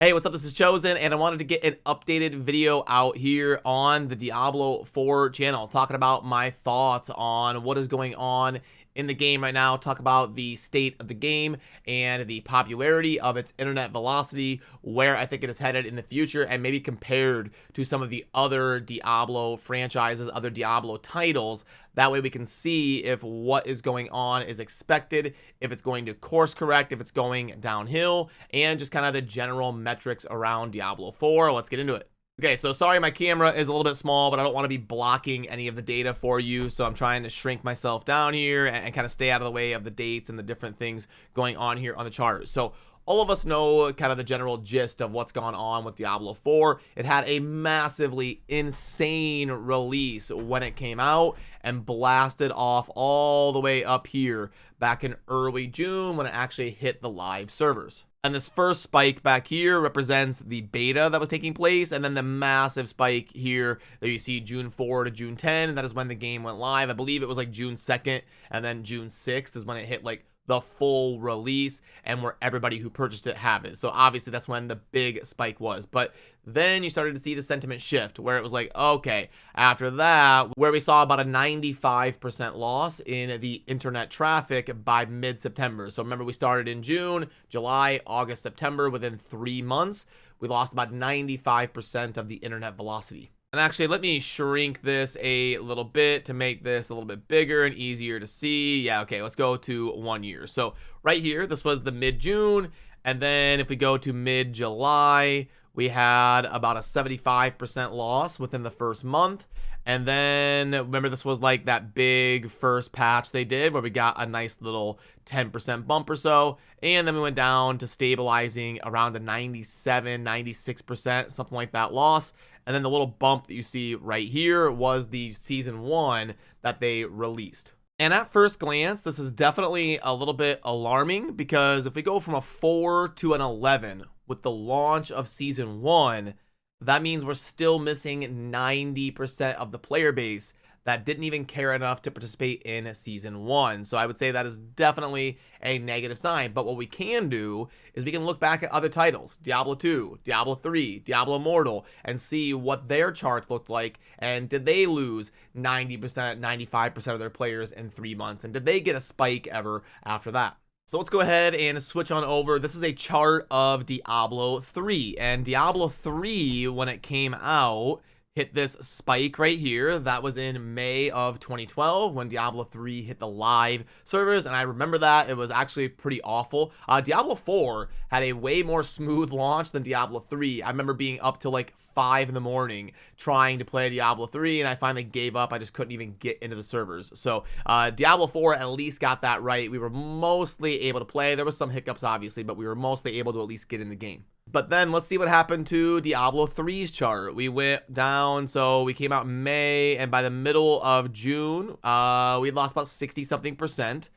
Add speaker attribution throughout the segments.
Speaker 1: Hey, what's up? This is Chosen, and I wanted to get an updated video out here on the Diablo 4 channel, talking about my thoughts on what is going on in the game right now, talk about the state of the game and the popularity of its internet velocity, where I think it is headed in the future, and maybe compared to some of the other Diablo franchises, other Diablo titles. That way we can see if what is going on is expected, if it's going to course correct, if it's going downhill, and just kind of the general metrics around Diablo 4. Let's get into it. Okay, so sorry my camera is a little bit small, but I don't want to be blocking any of the data for you, so I'm trying to shrink myself down here and kind of stay out of the way of the dates and the different things going on here on the chart. So all of us know kind of the general gist of what's gone on with Diablo 4. It had a massively insane release when it came out and blasted off all the way up here back in early June when it actually hit the live servers. And this first spike back here represents the beta that was taking place, and then the massive spike here that you see June 4 to June 10, that is when the game went live. I believe it was like June 2nd, and then June 6th is when it hit like the full release and where everybody who purchased it have it. So obviously that's when the big spike was. But then you started to see the sentiment shift where it was like, okay, after that, where we saw about a 95% loss in the internet traffic by mid-September. So remember, we started in June, July, August, September. Within 3 months, we lost about 95% of the internet velocity. And actually, let me shrink this a little bit to make this a little bit bigger and easier to see. Yeah, okay, let's go to 1 year. So right here, this was the mid-June. And then if we go to mid-July, we had about a 75% loss within the first month. And then remember, this was like that big first patch they did where we got a nice little 10% bump or so. And then we went down to stabilizing around a 97, 96%, something like that loss. And then the little bump that you see right here was the season 1 that they released. And at first glance, this is definitely a little bit alarming, because if we go from a 4 to an 11 with the launch of season 1, that means we're still missing 90% of the player base that didn't even care enough to participate in season 1. So I would say that is definitely a negative sign. But what we can do is we can look back at other titles, Diablo 2, Diablo 3, Diablo Immortal, and see what their charts looked like. And did they lose 90%, 95% of their players in 3 months? And did they get a spike ever after that? So let's go ahead and switch on over. This is a chart of Diablo 3. And Diablo 3, when it came out, hit this spike right here. That was in May of 2012 when Diablo 3 hit the live servers, and I remember that. It was actually pretty awful. Diablo 4 had a way more smooth launch than Diablo 3. I remember being up till like 5 in the morning trying to play Diablo 3, and I finally gave up. I just couldn't even get into the servers. So Diablo 4 at least got that right. We were mostly able to play. There was some hiccups, obviously, but we were mostly able to at least get in the game. But then let's see what happened to Diablo 3's chart. We went down, so we came out in May, and by the middle of June, we lost about 60-something%.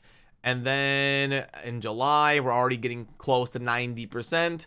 Speaker 1: And then in July, we're already getting close to 90%.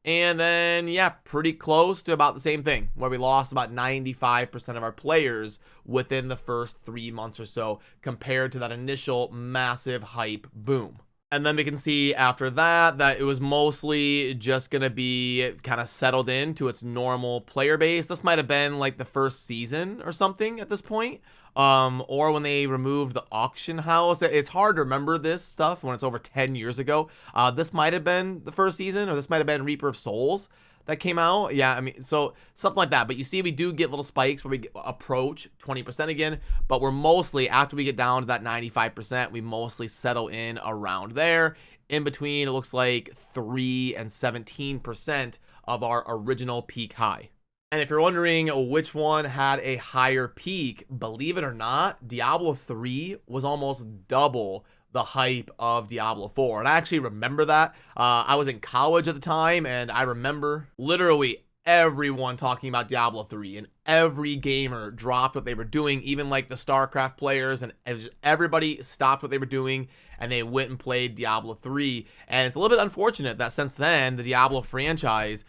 Speaker 1: And then, yeah, pretty close to about the same thing, where we lost about 95% of our players within the first 3 months or so, compared to that initial massive hype boom. And then we can see after that it was mostly just going to be kind of settled into its normal player base. This might have been like the first season or something at this point. Or when they removed the auction house. It's hard to remember this stuff when it's over 10 years ago. This might have been the first season, or this might have been Reaper of Souls that came out. Yeah, I mean, so something like that. But you see, we do get little spikes where we approach 20% again, but we're mostly, after we get down to that 95%, we mostly settle in around there. In between, it looks like 3 and 17% of our original peak high. And if you're wondering which one had a higher peak, believe it or not, Diablo 3 was almost double the hype of Diablo 4. And I actually remember that. I was in college at the time, and I remember literally everyone talking about Diablo 3, and every gamer dropped what they were doing, even like the StarCraft players, and everybody stopped what they were doing and they went and played Diablo 3. And it's a little bit unfortunate that since then, the Diablo franchise,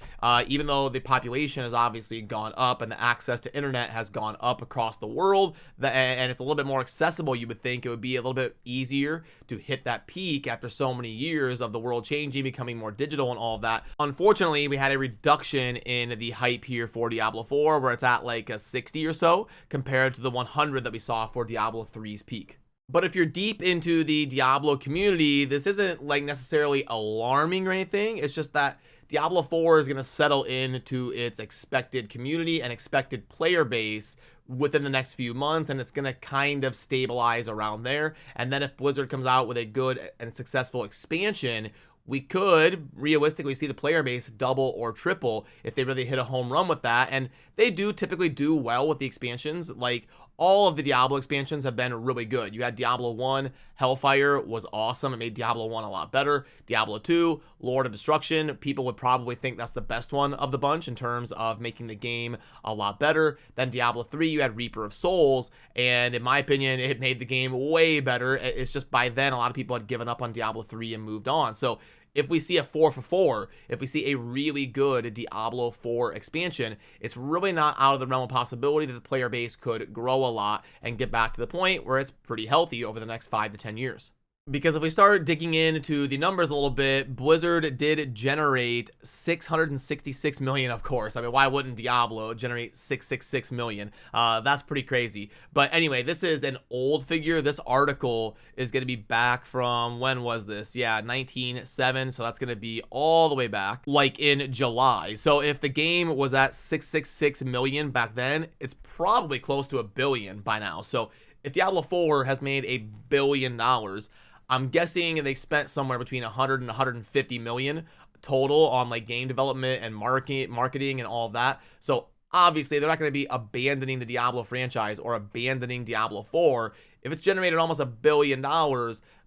Speaker 1: even though the population has obviously gone up and the access to internet has gone up across the world, and it's a little bit more accessible, you would think it would be a little bit easier to hit that peak after so many years of the world changing, becoming more digital and all of that. Unfortunately, we had a reduction in the hype here for Diablo 4, where it's at like a 60 or so compared to the 100 that we saw for Diablo 3's peak. But if you're deep into the Diablo community, this isn't like necessarily alarming or anything. It's just that Diablo 4 is going to settle into its expected community and expected player base within the next few months, and it's going to kind of stabilize around there. And then if Blizzard comes out with a good and successful expansion, we could realistically see the player base double or triple if they really hit a home run with that. And they do typically do well with the expansions. Like, all of the Diablo expansions have been really good. You had Diablo 1, Hellfire was awesome. It made Diablo 1 a lot better. Diablo 2, Lord of Destruction, people would probably think that's the best one of the bunch in terms of making the game a lot better. Then Diablo 3, you had Reaper of Souls, and in my opinion, it made the game way better. It's just by then, a lot of people had given up on Diablo 3 and moved on. So if we see a 4 for 4, if we see a really good Diablo 4 expansion, it's really not out of the realm of possibility that the player base could grow a lot and get back to the point where it's pretty healthy over the next 5 to 10 years. Because if we start digging into the numbers a little bit, Blizzard did generate 666 million, of course. I mean, why wouldn't Diablo generate 666 million? That's pretty crazy. But anyway, this is an old figure. This article is going to be back from, when was this? Yeah, 1907. So that's going to be all the way back, like in July. So if the game was at 666 million back then, it's probably close to $1 billion by now. So if Diablo 4 has made $1 billion, I'm guessing they spent somewhere between 100 and 150 million total on like game development and marketing and all of that. So obviously they're not going to be abandoning the Diablo franchise or abandoning Diablo 4. If it's generated almost $1 billion,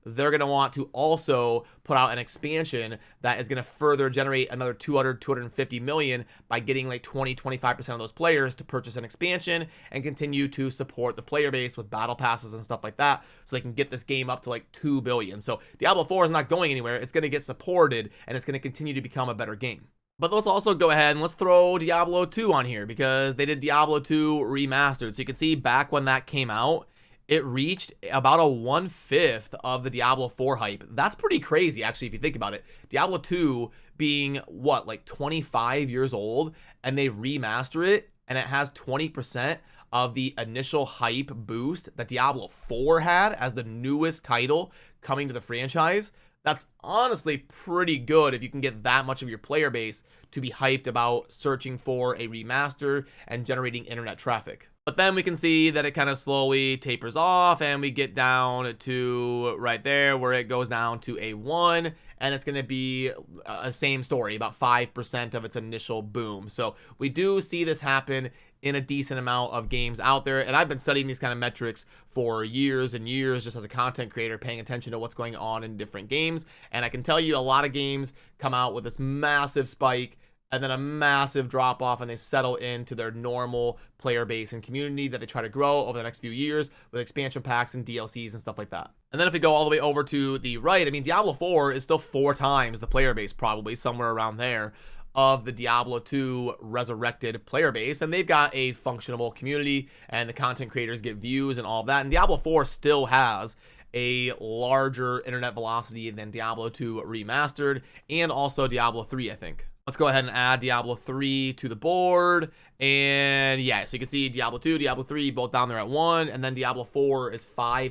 Speaker 1: they're going to want to also put out an expansion that is going to further generate another 200, 250 million by getting like 20, 25% of those players to purchase an expansion and continue to support the player base with battle passes and stuff like that, so they can get this game up to like 2 billion. So Diablo 4 is not going anywhere. It's going to get supported and it's going to continue to become a better game. But let's also go ahead and let's throw Diablo 2 on here, because they did Diablo 2 remastered. So you can see back when that came out, it reached about a 1/5 of the Diablo 4 hype. That's pretty crazy, actually, if you think about it. Diablo 2 being, what, like 25 years old, and they remaster it, and it has 20% of the initial hype boost that Diablo 4 had as the newest title coming to the franchise. That's honestly pretty good if you can get that much of your player base to be hyped about searching for a remaster and generating internet traffic. But then we can see that it kind of slowly tapers off, and we get down to right there where it goes down to a 1, and it's going to be a same story, about 5% of its initial boom. So we do see this happen in a decent amount of games out there, and I've been studying these kind of metrics for years and years just as a content creator, paying attention to what's going on in different games. And I can tell you a lot of games come out with this massive spike and then a massive drop off, and they settle into their normal player base and community that they try to grow over the next few years with expansion packs and DLCs and stuff like that. And then if we go all the way over to the right, I mean, Diablo 4 is still 4 times the player base, probably somewhere around there, of the Diablo 2 resurrected player base, and they've got a functional community, and the content creators get views and all of that. And Diablo 4 still has a larger internet velocity than Diablo 2 remastered, and also Diablo 3, I think. Let's go ahead and add Diablo 3 to the board. And yeah, so you can see Diablo 2, Diablo 3, both down there at 1. And then Diablo 4 is 4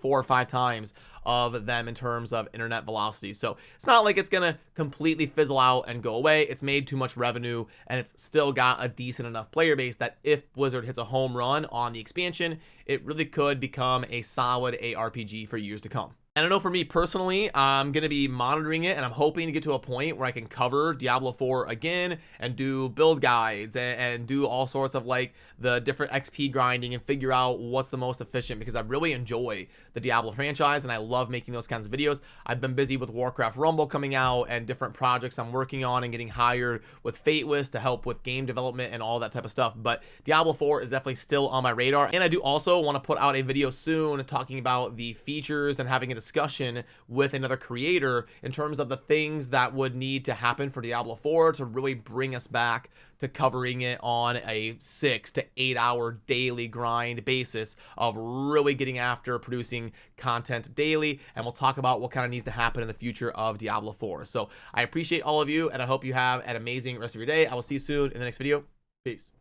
Speaker 1: or 5 times of them in terms of internet velocity. So it's not like it's going to completely fizzle out and go away. It's made too much revenue, and it's still got a decent enough player base that if Blizzard hits a home run on the expansion, it really could become a solid ARPG for years to come. And I know for me personally, I'm going to be monitoring it, and I'm hoping to get to a point where I can cover Diablo 4 again and do build guides and do all sorts of like the different XP grinding and figure out what's the most efficient, because I really enjoy the Diablo franchise and I love making those kinds of videos. I've been busy with Warcraft Rumble coming out and different projects I'm working on and getting hired with Fateless to help with game development and all that type of stuff. But Diablo 4 is definitely still on my radar. And I do also want to put out a video soon talking about the features and having a discussion discussion with another creator in terms of the things that would need to happen for Diablo 4 to really bring us back to covering it on a 6 to 8 hour daily grind basis of really getting after producing content daily. And we'll talk about what kind of needs to happen in the future of Diablo 4. So I appreciate all of you, and I hope you have an amazing rest of your day. I will see you soon in the next video. Peace.